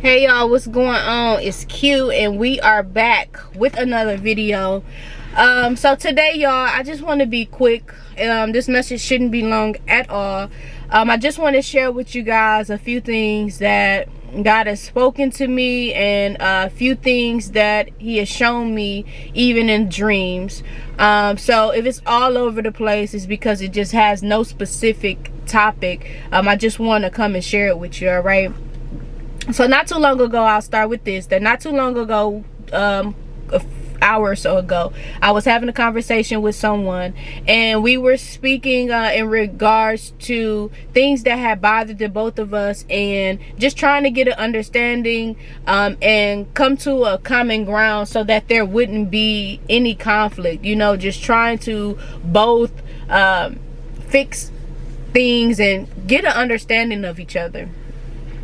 Hey y'all, what's going on? It's Q and we are back with another video. So today y'all, I just want to be quick. This message shouldn't be long at all. I just want to share with you guys a few things that God has spoken to me and a few things that he has shown me even in dreams. So if it's all over the place, it's because it just has no specific topic. I just want to come and share it with you, all right? So not too long ago, I'll start with this, that not too long ago, an hour or so ago, I was having a conversation with someone, and we were speaking in regards to things that had bothered the both of us, and just trying to get an understanding and come to a common ground so that there wouldn't be any conflict, you know, just trying to both fix things and get an understanding of each other.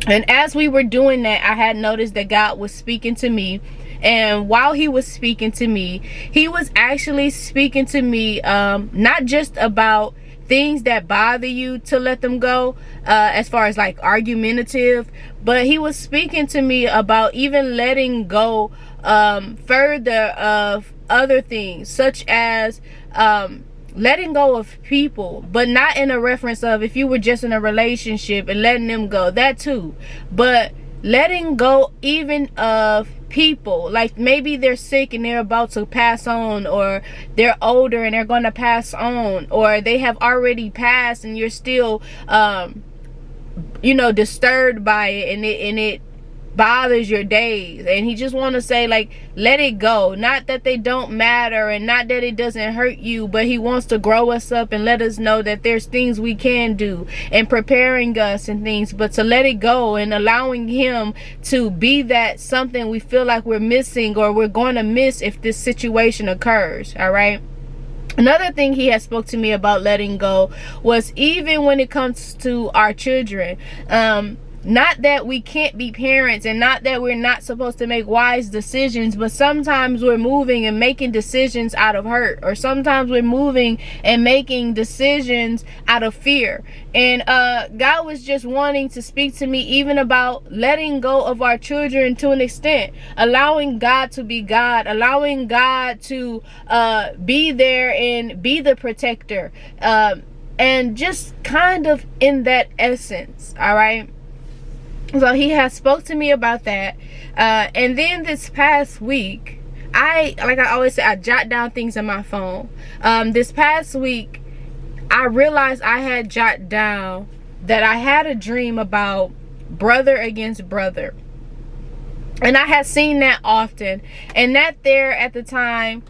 And as we were doing that, I had noticed that God was speaking to me. And while he was speaking to me, he was actually speaking to me not just about things that bother you to let them go, as far as like argumentative, but he was speaking to me about even letting go further of other things, such as letting go of people, but not in a reference of if you were just in a relationship and letting them go, that too, but letting go even of people, like maybe they're sick and they're about to pass on, or they're older and they're going to pass on, or they have already passed and you're still you know, disturbed by it, and it bothers your days. And he just want to say, like, let it go. Not that they don't matter and not that it doesn't hurt you, but he wants to grow us up and let us know that there's things we can do and preparing us and things, but to let it go and allowing him to be that something we feel like we're missing or we're going to miss if this situation occurs. All right. Another thing he has spoke to me about letting go was even when it comes to our children. Not that we can't be parents and not that we're not supposed to make wise decisions, but sometimes we're moving and making decisions out of hurt, or sometimes we're moving and making decisions out of fear. And God was just wanting to speak to me even about letting go of our children to an extent, allowing God to be God, allowing God to be there and be the protector, and just kind of in that essence. All right. So he has spoke to me about that. And then this past week, like I always say, I jot down things on my phone. This past week, I realized I had jot down that I had a dream about brother against brother. And I had seen that often. And that there at the time,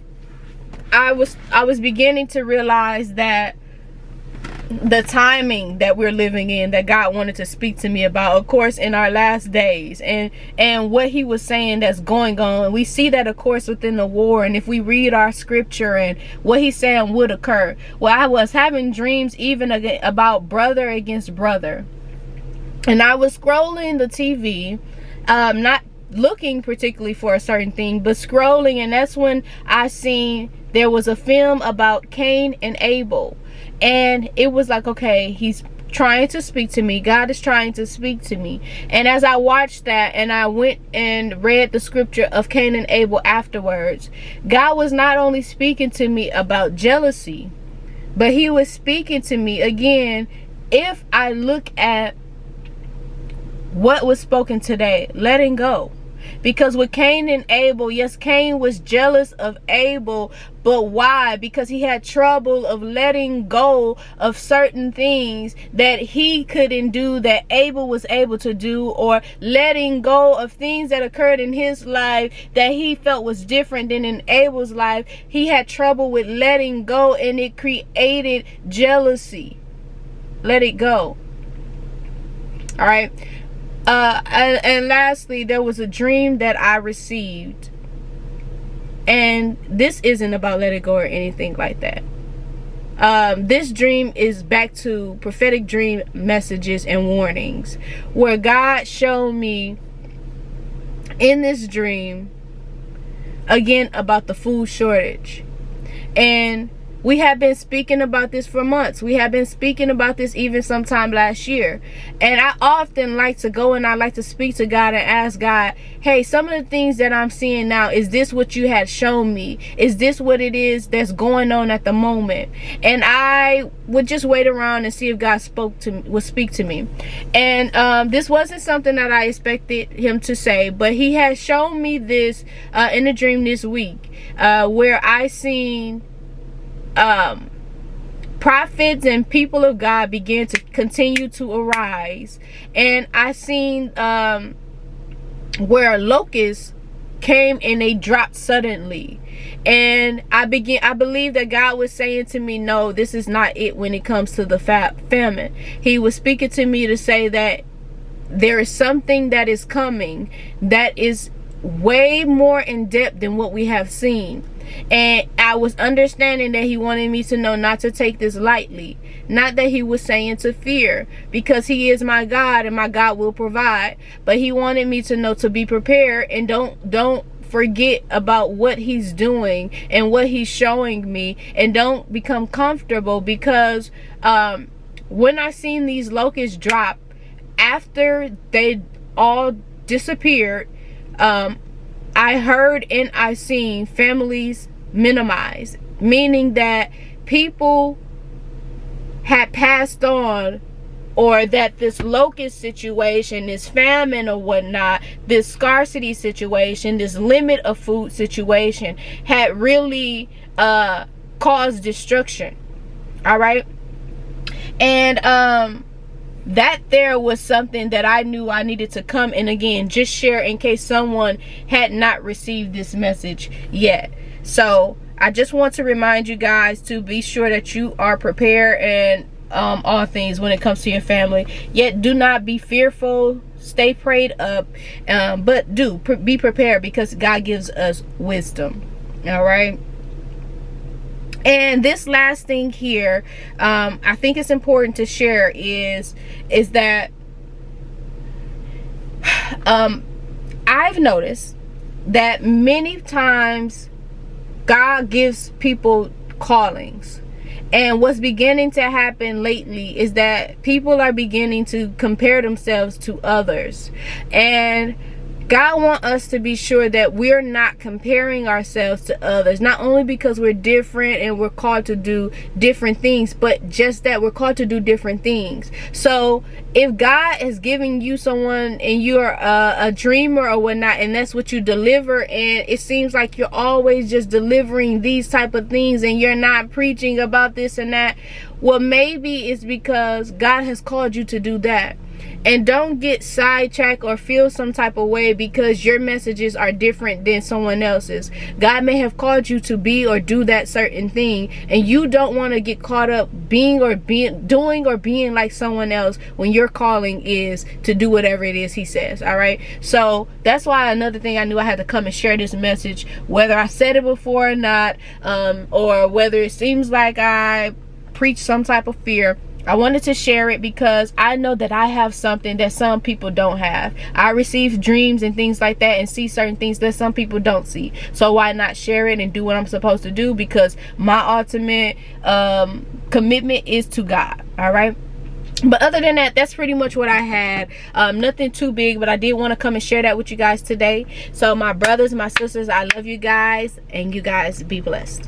I was beginning to realize that the timing that we're living in, that God wanted to speak to me about, of course, in our last days, and what he was saying that's going on. We see that, of course, within the war, and if we read our scripture and what he's saying would occur. Well, I was having dreams even about brother against brother, and I was scrolling the TV, not looking particularly for a certain thing, but scrolling, and that's when I seen there was a film about Cain and Abel. And it was like, okay, he's trying to speak to me. God is trying to speak to me. And as I watched that and I went and read the scripture of Cain and Abel afterwards, God was not only speaking to me about jealousy, but he was speaking to me again, if I look at what was spoken today, letting go. Because with Cain and Abel, yes, Cain was jealous of Abel, but why? Because he had trouble of letting go of certain things that he couldn't do that Abel was able to do, or letting go of things that occurred in his life that he felt was different than in Abel's life. He had trouble with letting go, and it created jealousy. Let it go. All right. And lastly, there was a dream that I received, and this isn't about let it go or anything like that. This dream is back to prophetic dream messages and warnings, where God showed me in this dream again about the food shortage. And We have been speaking about this for months. We have been speaking about this even sometime last year. And I often like to go and I like to speak to God and ask God, hey, some of the things that I'm seeing now, is this what you had shown me? Is this what it is that's going on at the moment? And I would just wait around and see if God would speak to me. And this wasn't something that I expected him to say, but he has shown me this in a dream this week, where I seen prophets and people of God begin to continue to arise. And I seen where locusts came and they dropped suddenly. And I believe that God was saying to me, no, this is not it when it comes to the famine. He was speaking to me to say that there is something that is coming that is way more in depth than what we have seen. And I was understanding that he wanted me to know not to take this lightly. Not that he was saying to fear, because he is my God and my God will provide. But he wanted me to know to be prepared and don't forget about what he's doing and what he's showing me, and don't become comfortable. Because when I seen these locusts drop, after they all disappeared, I heard and I seen families minimized, meaning that people had passed on, or that this locust situation, this famine or whatnot, this scarcity situation, this limit of food situation had really caused destruction. All right. And that there was something that I knew I needed to come and again just share in case someone had not received this message yet. So I just want to remind you guys to be sure that you are prepared in all things when it comes to your family. Yet do not be fearful. Stay prayed up, but be prepared, because God gives us wisdom. All right. And this last thing here, I think it's important to share is that I've noticed that many times God gives people callings. And what's beginning to happen lately is that people are beginning to compare themselves to others. And God wants us to be sure that we're not comparing ourselves to others, not only because we're different and we're called to do different things, but just that we're called to do different things. So if God is giving you someone and you're a dreamer or whatnot, and that's what you deliver, and it seems like you're always just delivering these type of things and you're not preaching about this and that, well, maybe it's because God has called you to do that. And don't get sidetracked or feel some type of way because your messages are different than someone else's. God may have called you to be or do that certain thing, and you don't want to get caught up doing or being like someone else when your calling is to do whatever it is he says. All right. So that's why another thing I knew I had to come and share this message, whether I said it before or not, or whether it seems like I preach some type of fear. I wanted to share it because I know that I have something that some people don't have. I receive dreams and things like that and see certain things that some people don't see. So why not share it and do what I'm supposed to do? Because my ultimate commitment is to God. All right. But other than that, that's pretty much what I had. Nothing too big, but I did want to come and share that with you guys today. So my brothers, my sisters, I love you guys, and you guys be blessed.